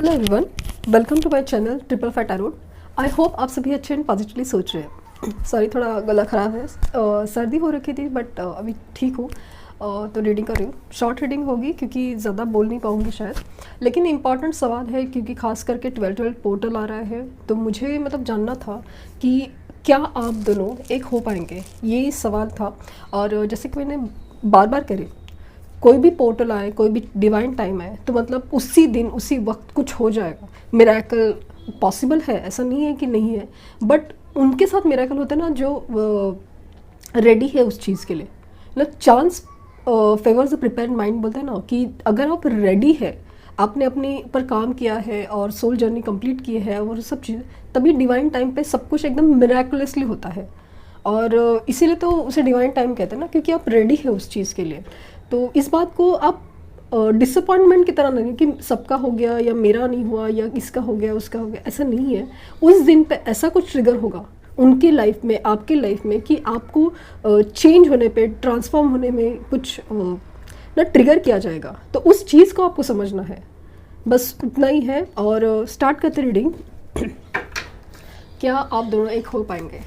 Hello everyone, welcome to my channel triple five tarot. I hope आप सभी अच्छे and positively सोच रहे हैं। सॉरी, थोड़ा गला ख़राब है, सर्दी हो रखी थी बट अभी ठीक हूँ। तो रीडिंग कर रही हूँ, शॉर्ट रीडिंग होगी क्योंकि ज़्यादा बोल नहीं पाऊँगी शायद, लेकिन इंपॉर्टेंट सवाल है क्योंकि खास करके 12 पोर्टल आ रहा है। तो मुझे मतलब जानना था कि क्या आप दोनों एक हो पाएंगे, ये सवाल था। और जैसे कि मैंने बार बार कह रही हूँ, कोई भी पोर्टल आए, कोई भी डिवाइन टाइम आए तो मतलब उसी दिन उसी वक्त कुछ हो जाएगा। मिरेकल पॉसिबल है, ऐसा नहीं है कि नहीं है, बट उनके साथ मिरेकल होता है ना जो रेडी है उस चीज़ के लिए। मतलब chance favours the prepared mind बोलते हैं ना, कि अगर आप रेडी है, आपने अपने पर काम किया है और सोल जर्नी कंप्लीट की है और सब चीज़, तभी डिवाइन टाइम पे सब कुछ एकदम मिरेकुलसली होता है। और इसीलिए तो उसे डिवाइन टाइम कहते हैं ना, क्योंकि आप रेडी है उस चीज़ के लिए। तो इस बात को आप डिसअपॉइंटमेंट की तरह नहीं कि सबका हो गया या मेरा नहीं हुआ या इसका हो गया उसका हो गया, ऐसा नहीं है। उस दिन पे ऐसा कुछ ट्रिगर होगा उनकी लाइफ में, आपके लाइफ में, कि आपको चेंज होने पे, ट्रांसफॉर्म होने में कुछ ना ट्रिगर किया जाएगा। तो उस चीज़ को आपको समझना है, बस उतना ही है। और स्टार्ट करते रीडिंग। क्या आप दोनों एक हो पाएंगे?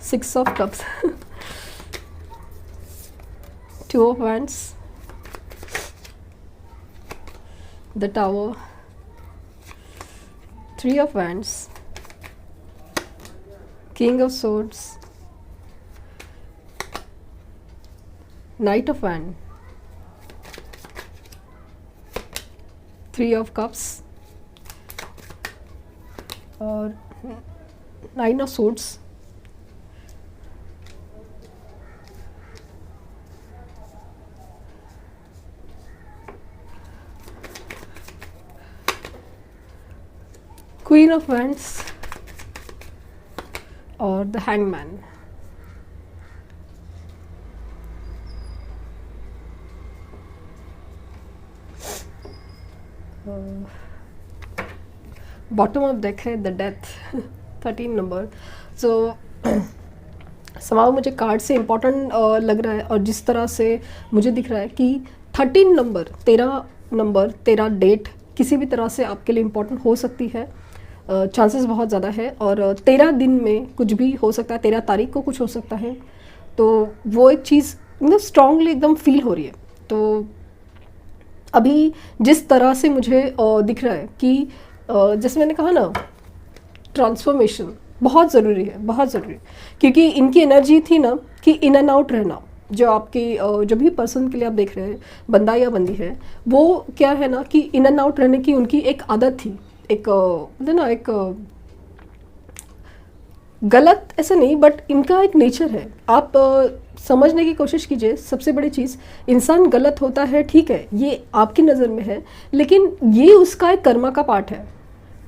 Six of Cups, Two of Wands, the Tower, Three of Wands, King of Swords, Knight of Wands, Three of Cups और Nine of Swords। Queen of wands और the hangman. Bottom of deck है the death, 13 number. So समाव मुझे card से important लग रहा है, और जिस तरह से मुझे दिख रहा है कि 13 नंबर, 13 नंबर, 13 डेट किसी भी तरह से आपके लिए इम्पोर्टेंट हो सकती है। चांसेस बहुत ज़्यादा है, और 13 दिन में कुछ भी हो सकता है, 13 तारीख को कुछ हो सकता है। तो वो एक चीज़ मतलब स्ट्रांगली एकदम फील हो रही है। तो अभी जिस तरह से मुझे दिख रहा है कि जैसे मैंने कहा ना, ट्रांसफॉर्मेशन बहुत ज़रूरी है, बहुत ज़रूरी, क्योंकि इनकी एनर्जी थी ना कि इन एंड आउट रहना। जो आपकी जो भी पर्सन के लिए आप देख रहे हैं, बंदा या बंदी है, वो क्या है ना कि इन एंड आउट रहने की उनकी एक आदत थी। एक ना एक गलत ऐसा नहीं, बट इनका एक नेचर है। आप समझने की कोशिश कीजिए। सबसे बड़ी चीज़, इंसान गलत होता है, ठीक है, ये आपकी नज़र में है, लेकिन ये उसका एक कर्मा का पार्ट है।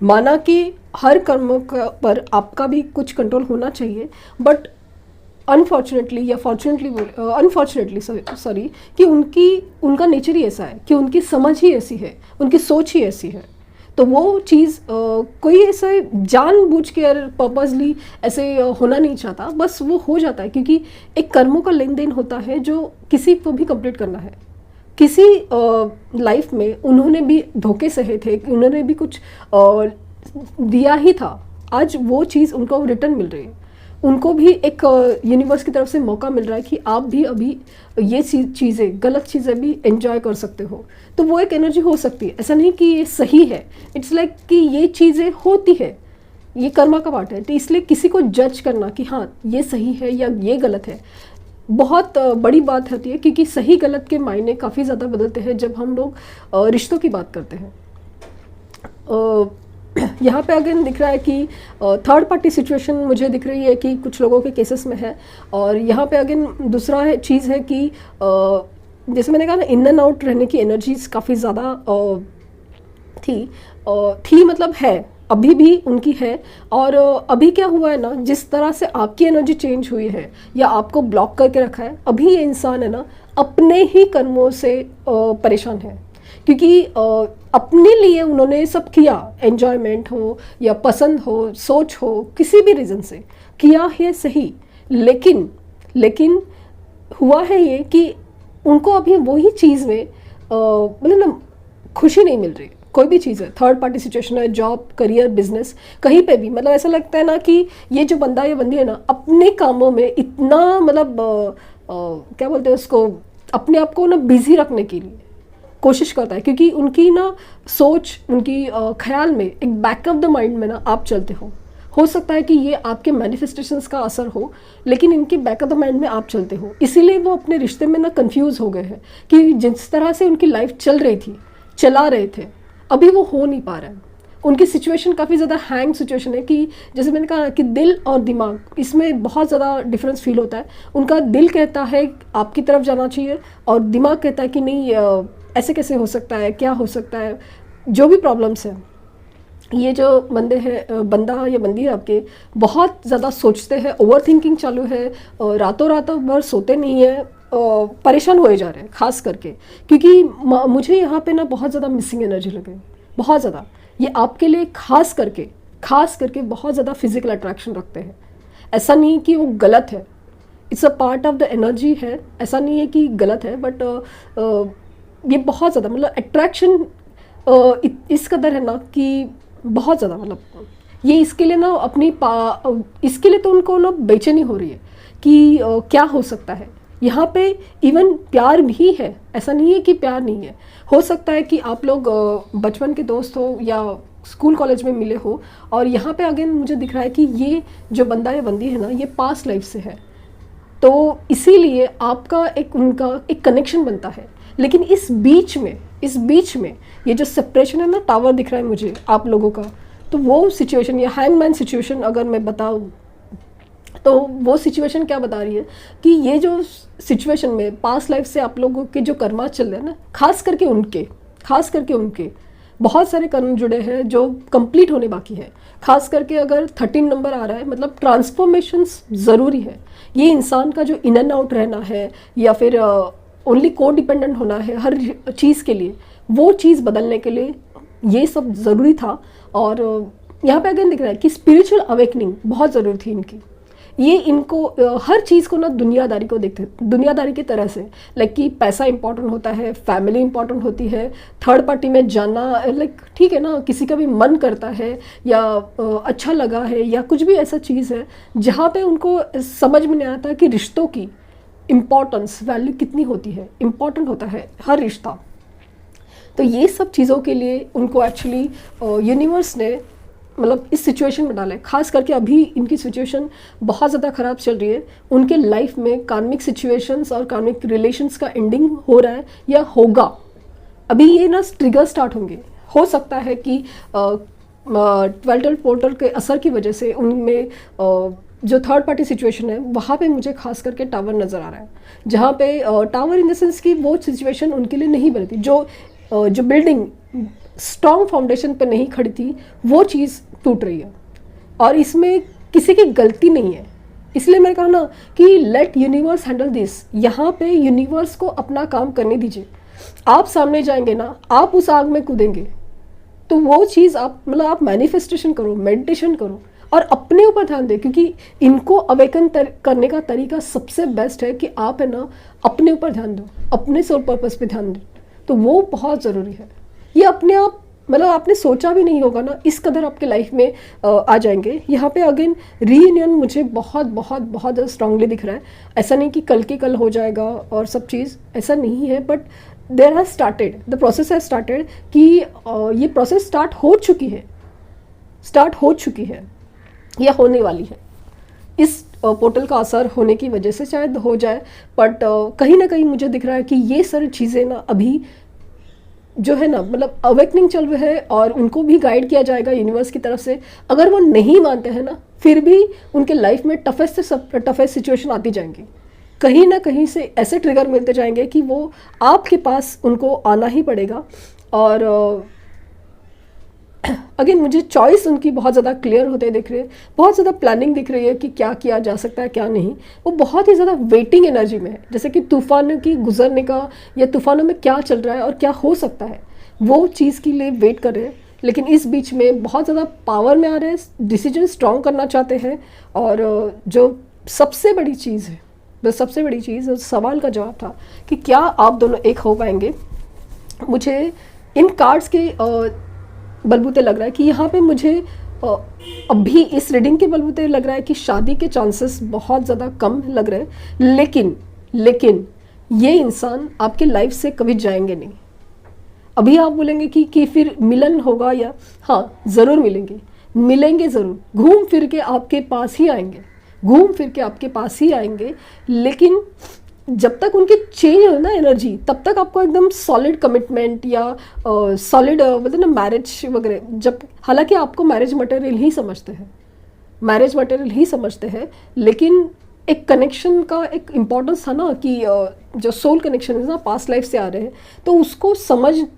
माना कि हर कर्म पर आपका भी कुछ कंट्रोल होना चाहिए, बट अनफॉर्चुनेटली या फॉर्चुनेटली अनफॉर्चुनेटली सॉरी, कि उनका नेचर ही ऐसा है, कि उनकी समझ ही ऐसी है, उनकी सोच ही ऐसी है। तो वो चीज़ कोई ऐसा जानबूझ के पर्पसली ऐसे होना नहीं चाहता, बस वो हो जाता है क्योंकि एक कर्मों का लेन देन होता है जो किसी को भी कंप्लीट करना है। किसी लाइफ में उन्होंने भी धोखे सहे थे, उन्होंने भी कुछ दिया ही था, आज वो चीज़ उनको रिटर्न मिल रही है। उनको भी एक यूनिवर्स की तरफ से मौका मिल रहा है कि आप भी अभी ये चीज़ें, गलत चीज़ें भी एंजॉय कर सकते हो। तो वो एक एनर्जी हो सकती है, ऐसा नहीं कि ये सही है। इट्स लाइक कि ये चीज़ें होती है, ये कर्मा का पार्ट है। तो इसलिए किसी को जज करना कि हाँ ये सही है या ये गलत है, बहुत बड़ी बात होती है, क्योंकि सही गलत के मायने काफ़ी ज़्यादा बदलते हैं जब हम लोग रिश्तों की बात करते हैं। यहाँ पे अगेन दिख रहा है कि थर्ड पार्टी सिचुएशन मुझे दिख रही है कि कुछ लोगों के केसेस में है। और यहाँ पे अगेन दूसरा चीज़ है कि जैसे मैंने कहा ना, इन एंड आउट रहने की एनर्जीज काफ़ी ज़्यादा थी मतलब है, अभी भी उनकी है। और अभी क्या हुआ है ना, जिस तरह से आपकी एनर्जी चेंज हुई है या आपको ब्लॉक करके रखा है, अभी ये इंसान है ना अपने ही कर्मों से परेशान है। क्योंकि अपने लिए उन्होंने सब किया, एन्जॉयमेंट हो या पसंद हो, सोच हो, किसी भी रीज़न से किया है सही, लेकिन लेकिन हुआ है ये कि उनको अभी वही चीज़ में मतलब ना खुशी नहीं मिल रही। कोई भी चीज़ है, थर्ड पार्टी सिचुएशन है, जॉब, करियर, बिजनेस, कहीं पे भी मतलब ऐसा लगता है ना कि ये जो बंदा या बंदी है ना अपने कामों में इतना मतलब क्या बोलते हैं उसको, अपने आप को ना बिजी रखने के लिए कोशिश करता है, क्योंकि उनकी ना सोच, उनकी ख्याल में एक बैक ऑफ द माइंड में ना आप चलते हो सकता है कि ये आपके मैनिफेस्टेशंस का असर हो, लेकिन इनके बैक ऑफ द माइंड में आप चलते हो, इसीलिए वो अपने रिश्ते में ना कंफ्यूज हो गए हैं कि जिस तरह से उनकी लाइफ चल रही थी, चला रहे थे, अभी वो हो नहीं पा रहा है। उनकी सिचुएशन काफ़ी ज़्यादा हैंग सिचुएशन है कि जैसे मैंने कहा कि दिल और दिमाग इसमें बहुत ज़्यादा डिफरेंस फील होता है। उनका दिल कहता है आपकी तरफ जाना चाहिए और दिमाग कहता है कि नहीं, ऐसे कैसे हो सकता है, क्या हो सकता है, जो भी प्रॉब्लम्स हैं। ये जो बंदे हैं, बंदा या बंदी है आपके, बहुत ज़्यादा सोचते हैं, ओवर थिंकिंग चालू है, रातों रातों भर सोते नहीं है, परेशान होए जा रहे हैं खास करके, क्योंकि मुझे यहाँ पे ना बहुत ज़्यादा मिसिंग एनर्जी लगे, बहुत ज़्यादा। ये आपके लिए खास करके बहुत ज़्यादा फिजिकल अट्रैक्शन रखते हैं। ऐसा नहीं कि वो गलत है, it's a part of the energy है, ऐसा नहीं है कि गलत है, बट ये बहुत ज़्यादा मतलब अट्रैक्शन इस कदर है ना कि बहुत ज़्यादा मतलब ये इसके लिए ना इसके लिए तो उनको ना बेचैनी हो रही है कि क्या हो सकता है यहाँ पे। इवन प्यार भी है, ऐसा नहीं है कि प्यार नहीं है। हो सकता है कि आप लोग बचपन के दोस्त हो या स्कूल कॉलेज में मिले हो, और यहाँ पे अगेन मुझे दिख रहा है कि ये जो बंदा या बंदी है ना ये पास्ट लाइफ से है, तो इसीलिए आपका उनका एक कनेक्शन बनता है। लेकिन इस बीच में ये जो सेपरेशन है ना, टावर दिख रहा है मुझे आप लोगों का, तो वो सिचुएशन या हैंगमैन सिचुएशन अगर मैं बताऊँ तो वो सिचुएशन क्या बता रही है कि ये जो सिचुएशन में पास्ट लाइफ से आप लोगों के जो कर्मा चल रहे हैं ना, खास करके उनके बहुत सारे कर्म जुड़े हैं जो कंप्लीट होने बाकी है। खास करके अगर 13 नंबर आ रहा है, मतलब ट्रांसफॉर्मेशंस ज़रूरी है। ये इंसान का जो इन एंड आउट रहना है या फिर ओनली को डिपेंडेंट होना है हर चीज़ के लिए, वो चीज़ बदलने के लिए ये सब ज़रूरी था। और यहाँ पे अगेन दिख रहा है कि स्पिरिचुअल अवेकनिंग बहुत ज़रूरी थी इनकी। ये इनको हर चीज़ को ना दुनियादारी को देखते, दुनियादारी की तरह से, लाइक कि पैसा इंपॉर्टेंट होता है, फैमिली इंपॉर्टेंट होती है, थर्ड पार्टी में जाना, लाइक ठीक है ना, किसी का भी मन करता है या अच्छा लगा है या कुछ भी ऐसा चीज़ है जहाँ पे उनको समझ में नहीं आता कि रिश्तों की इम्पोर्टेंस, वैल्यू कितनी होती है, इम्पॉर्टेंट होता है हर रिश्ता। तो ये सब चीज़ों के लिए उनको एक्चुअली यूनिवर्स ने मतलब इस सिचुएशन में डाला है। खास करके अभी इनकी सिचुएशन बहुत ज़्यादा ख़राब चल रही है। उनके लाइफ में कार्मिक सिचुएशंस और कार्मिक रिलेशंस का एंडिंग हो रहा है या होगा। अभी ये ना ट्रिगर स्टार्ट होंगे। हो सकता है कि 12 पोर्टल के असर की वजह से उनमें जो थर्ड पार्टी सिचुएशन है वहाँ पे मुझे खास करके टावर नज़र आ रहा है, जहाँ पे टावर इन द सेंस कि वो सिचुएशन उनके लिए नहीं बनी थी। जो बिल्डिंग स्ट्रॉन्ग फाउंडेशन पर नहीं खड़ी थी, वो चीज़ टूट रही है और इसमें किसी की गलती नहीं है। इसलिए मैंने कहा ना कि लेट यूनिवर्स हैंडल दिस। यहाँ पे यूनिवर्स को अपना काम करने दीजिए। आप सामने जाएंगे ना, आप उस आग में कूदेंगे, तो वो चीज़ आप मैनिफेस्टेशन करो, मेडिटेशन करो और अपने ऊपर ध्यान दें, क्योंकि इनको अवेकन करने का तरीका सबसे बेस्ट है कि आप है ना अपने ऊपर ध्यान दो, अपने सोल पर्पस पे ध्यान दो, तो वो बहुत ज़रूरी है। ये अपने आप मतलब आपने सोचा भी नहीं होगा ना, इस कदर आपके लाइफ में आ जाएंगे। यहाँ पे अगेन रीयूनियन मुझे बहुत बहुत बहुत स्ट्रांगली दिख रहा है। ऐसा नहीं कि कल के कल हो जाएगा और सब चीज़, ऐसा नहीं है, but there has started, the process has started कि ये प्रोसेस स्टार्ट हो चुकी है या होने वाली है। इस पोर्टल का असर होने की वजह से शायद हो जाए, बट कहीं ना कहीं मुझे दिख रहा है कि ये सारी चीज़ें ना अभी जो है ना मतलब अवेकनिंग चल रही है और उनको भी गाइड किया जाएगा यूनिवर्स की तरफ से। अगर वो नहीं मानते हैं ना, फिर भी उनके लाइफ में टफेस्ट से टफेस्ट सिचुएशन आती जाएंगी। कहीं ना कहीं से ऐसे ट्रिगर मिलते जाएंगे कि वो आपके पास उनको आना ही पड़ेगा। और अगेन मुझे चॉइस उनकी बहुत ज़्यादा क्लियर होते दिख रही है, बहुत ज़्यादा प्लानिंग दिख रही है कि क्या किया जा सकता है क्या नहीं। वो बहुत ही ज़्यादा वेटिंग एनर्जी में है, जैसे कि तूफान की गुजरने का या तूफानों में क्या चल रहा है और क्या हो सकता है। वो चीज़ के लिए वेट कर रहे हैं, लेकिन इस बीच में बहुत ज़्यादा पावर में आ रहे हैं, डिसीजन स्ट्रॉन्ग करना चाहते हैं। और जो सबसे बड़ी चीज़ है, बस सबसे बड़ी चीज़, उस सवाल का जवाब था कि क्या आप दोनों एक हो पाएंगे। मुझे इन कार्ड्स के बलबूते लग रहा है कि यहाँ पे मुझे अभी इस रीडिंग के बलबूते लग रहा है कि शादी के चांसेस बहुत ज़्यादा कम लग रहे हैं। लेकिन ये इंसान आपके लाइफ से कभी जाएंगे नहीं। अभी आप बोलेंगे कि फिर मिलन होगा, या हाँ ज़रूर मिलेंगे ज़रूर, घूम फिर के आपके पास ही आएंगे, लेकिन जब तक उनकी चेंज हो ना एनर्जी, तब तक आपको एकदम सॉलिड कमिटमेंट या सॉलिड मतलब ना मैरिज वगैरह, जब हालांकि आपको मैरिज मटेरियल ही समझते हैं, लेकिन एक कनेक्शन का एक इम्पोर्टेंस था ना कि जो सोल कनेक्शन है ना, पास्ट लाइफ से आ रहे हैं, तो उसको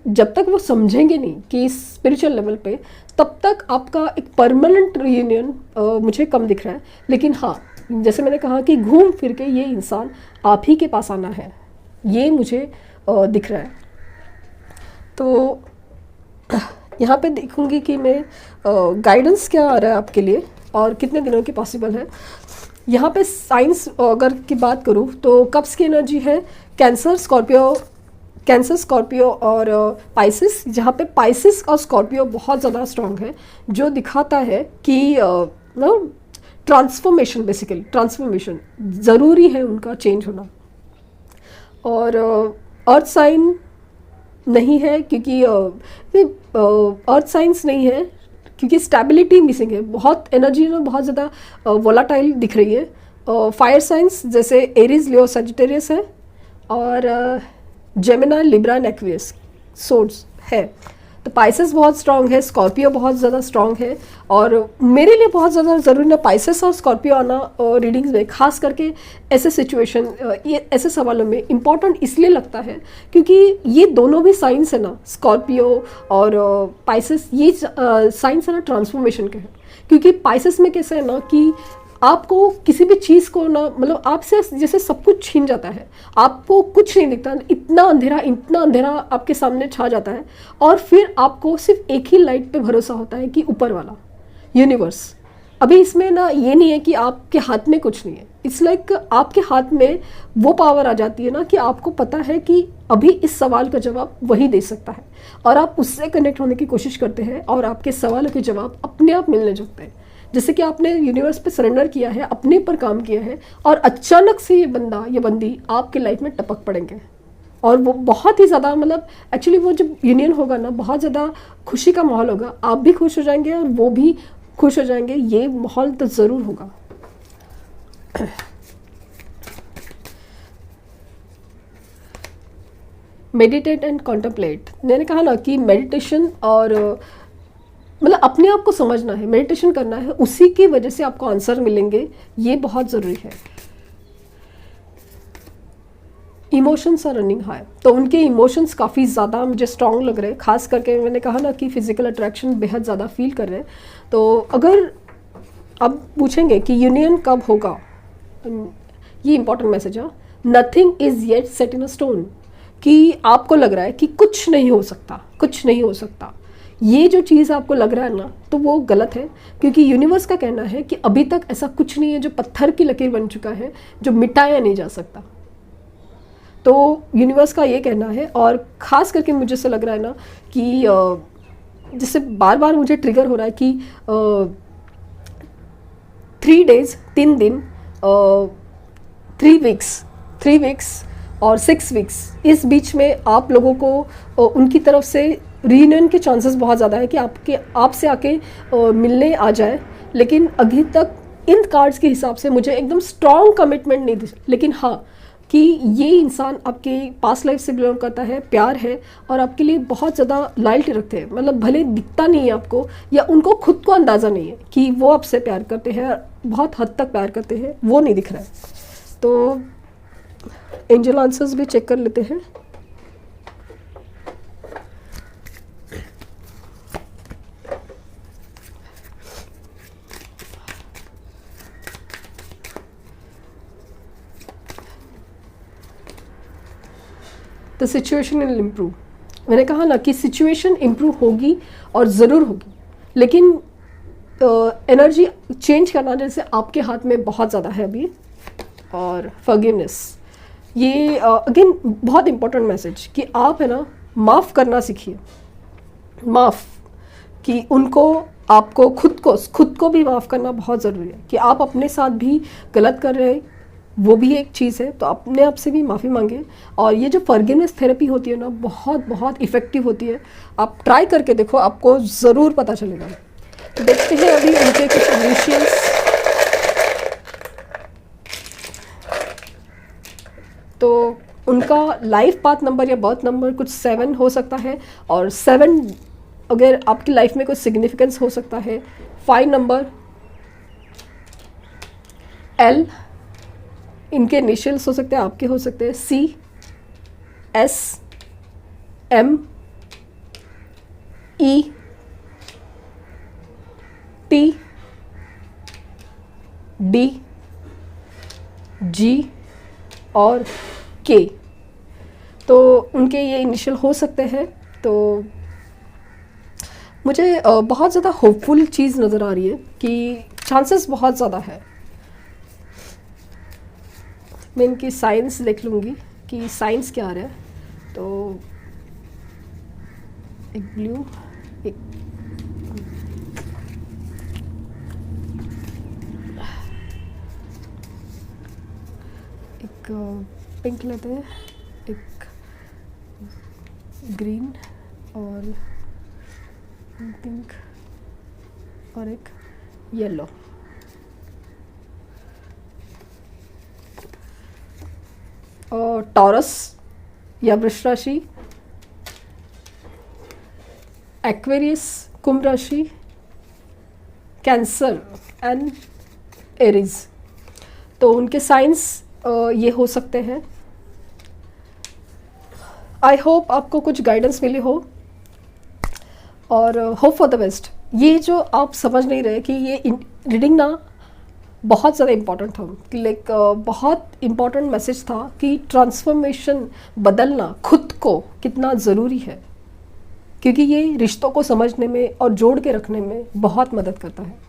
जब तक वो समझेंगे नहीं कि स्पिरिचुअल लेवल पे, तब तक आपका एक परमानेंट रियूनियन मुझे कम दिख रहा है। लेकिन हाँ, जैसे मैंने कहा कि घूम फिर के ये इंसान आप ही के पास आना है, ये मुझे दिख रहा है। तो यहाँ पे देखूँगी कि मैं गाइडेंस क्या आ रहा है आपके लिए और कितने दिनों की पॉसिबल है। यहाँ पे साइंस अगर की बात करूँ तो कप्स की एनर्जी है कैंसर, स्कॉर्पियो और पाइसिस, जहाँ पे पाइसिस और स्कॉर्पियो बहुत ज़्यादा स्ट्रॉन्ग है, जो दिखाता है कि ट्रांसफॉर्मेशन, बेसिकली ट्रांसफॉर्मेशन ज़रूरी है उनका चेंज होना। और अर्थ साइन नहीं है, क्योंकि अर्थ साइंस नहीं है क्योंकि स्टेबिलिटी मिसिंग है, बहुत एनर्जी ना बहुत ज़्यादा वोलाटाइल दिख रही है। फायर साइंस जैसे एरीज, लियो, सजिटेरियस है, और Gemini, Libra and Aquarius source है। तो पाइसेस बहुत स्ट्रॉन्ग है, स्कॉर्पियो बहुत ज़्यादा स्ट्रॉन्ग है, और मेरे लिए बहुत ज़्यादा ज़रूरी है पाइसेस और स्कॉर्पियो आना रीडिंग्स में, खास करके ऐसे सिचुएशन, ये ऐसे सवालों में इम्पॉर्टेंट इसलिए लगता है क्योंकि ये दोनों भी साइंस है ना, स्कॉर्पियो और पाइसेस, ये साइंस है ना ट्रांसफॉर्मेशन के हैं। क्योंकि पाइसेस में कैसे है ना कि आपको किसी भी चीज़ को ना, मतलब आपसे जैसे सब कुछ छीन जाता है, आपको कुछ नहीं दिखता, इतना अंधेरा आपके सामने छा जाता है, और फिर आपको सिर्फ एक ही लाइट पे भरोसा होता है कि ऊपर वाला यूनिवर्स। अभी इसमें ना ये नहीं है कि आपके हाथ में कुछ नहीं है, इट्स लाइक आपके हाथ में वो पावर आ जाती है ना कि आपको पता है कि अभी इस सवाल का जवाब वही दे सकता है, और आप उससे कनेक्ट होने की कोशिश करते हैं, और आपके सवालों के जवाब अपने आप मिलने लगते हैं। जैसे कि आपने यूनिवर्स पे सरेंडर किया है, अपने पर काम किया है, और अचानक से ये बंदी आपके लाइफ में टपक पड़ेंगे, और वो बहुत ही ज़्यादा, मतलब एक्चुअली वो जब यूनियन होगा ना, बहुत ज़्यादा खुशी का माहौल होगा, आप भी खुश हो जाएंगे और वो भी खुश हो जाएंगे, ये माहौल तो ज़रूर होगा। मेडिटेट एंड कॉन्टम्पलेट, मैंने कहा ना कि मेडिटेशन और मतलब अपने आप को समझना है, मेडिटेशन करना है, उसी की वजह से आपको आंसर मिलेंगे, ये बहुत ज़रूरी है। इमोशंस आर रनिंग हाई, तो उनके इमोशंस काफ़ी ज़्यादा मुझे स्ट्रॉन्ग लग रहे हैं, खास करके मैंने कहा ना कि फिजिकल अट्रैक्शन बेहद ज़्यादा फील कर रहे हैं। तो अगर अब पूछेंगे कि यूनियन कब होगा, ये इंपॉर्टेंट मैसेज है, nothing is yet set in a stone, कि आपको लग रहा है कि कुछ नहीं हो सकता, ये जो चीज़ आपको लग रहा है ना, तो वो गलत है, क्योंकि यूनिवर्स का कहना है कि अभी तक ऐसा कुछ नहीं है जो पत्थर की लकीर बन चुका है, जो मिटाया नहीं जा सकता। तो यूनिवर्स का ये कहना है, और ख़ास करके मुझे ऐसा लग रहा है ना कि जिससे बार बार मुझे ट्रिगर हो रहा है कि 3 days 3 दिन, 3 weeks और 6 weeks, इस बीच में आप लोगों को उनकी तरफ से रीयूनियन के चांसेस बहुत ज़्यादा है कि आपसे आके मिलने आ जाए। लेकिन अभी तक इन कार्ड्स के हिसाब से मुझे एकदम स्ट्रॉन्ग कमिटमेंट नहीं दी, लेकिन हाँ कि ये इंसान आपके पास्ट लाइफ से बिलोंग करता है, प्यार है, और आपके लिए बहुत ज़्यादा लॉयल्टी रखते हैं। मतलब भले दिखता नहीं है आपको, या उनको खुद को अंदाज़ा नहीं है कि वो आपसे प्यार करते हैं, बहुत हद तक प्यार करते हैं, वो नहीं दिख रहा है। तो एंजल आंसर्स भी चेक कर लेते हैं। The situation will improve. मैंने कहा ना कि सिचुएशन इम्प्रूव होगी और ज़रूर होगी, लेकिन एनर्जी चेंज करना जैसे आपके हाथ में बहुत ज़्यादा है अभी। और फॉरगिवनेस, ये अगेन बहुत इंपॉर्टेंट मैसेज कि आप है ना माफ़ करना सीखिए। माफ़ कि उनको, आपको खुद को भी माफ़ करना बहुत ज़रूरी है कि आप अपने साथ भी गलत कर रहे हैं, वो भी एक चीज़ है। तो अपने आप से भी माफ़ी मांगे। और ये जो फॉरगिवनेस थेरेपी होती है ना, बहुत बहुत इफ़ेक्टिव होती है। आप ट्राई करके देखो, आपको ज़रूर पता चलेगा। तो देखते हैं अभी उनके कुछ इनिशियल्स। तो उनका लाइफ पाथ नंबर या बर्थ नंबर कुछ 7 हो सकता है, और 7 अगर आपकी लाइफ में कुछ सिग्निफिकेंस हो सकता है। 5 नंबर L, इनके इनिशियल्स हो सकते हैं, आपके हो सकते हैं C, S, M, E, T, D, G और K। तो उनके ये इनिशियल हो सकते हैं। तो मुझे बहुत ज़्यादा होपफुल चीज़ नज़र आ रही है कि चांसेस बहुत ज़्यादा है। मैं इनकी साइंस देख लूँगी कि साइंस क्या आ रहा है। तो एक ब्लू, एक पिंक लेते हैं, एक ग्रीन और पिंक और एक येलो। और टॉरस या वृष राशि, एक्वेरियस कुंभ राशि, कैंसर एंड एरीज। तो उनके साइंस ये हो सकते हैं। आई होप आपको कुछ गाइडेंस मिली हो, और होप फॉर द बेस्ट। ये जो आप समझ नहीं रहे कि ये रीडिंग ना बहुत ज़्यादा इम्पॉर्टेंट था, लाइक बहुत इम्पॉर्टेंट मैसेज था कि ट्रांसफॉर्मेशन, बदलना खुद को कितना ज़रूरी है, क्योंकि ये रिश्तों को समझने में और जोड़ के रखने में बहुत मदद करता है।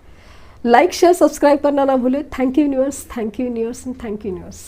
लाइक शेयर सब्सक्राइब करना ना भूले। Thank you universe, thank you universe and thank you universe.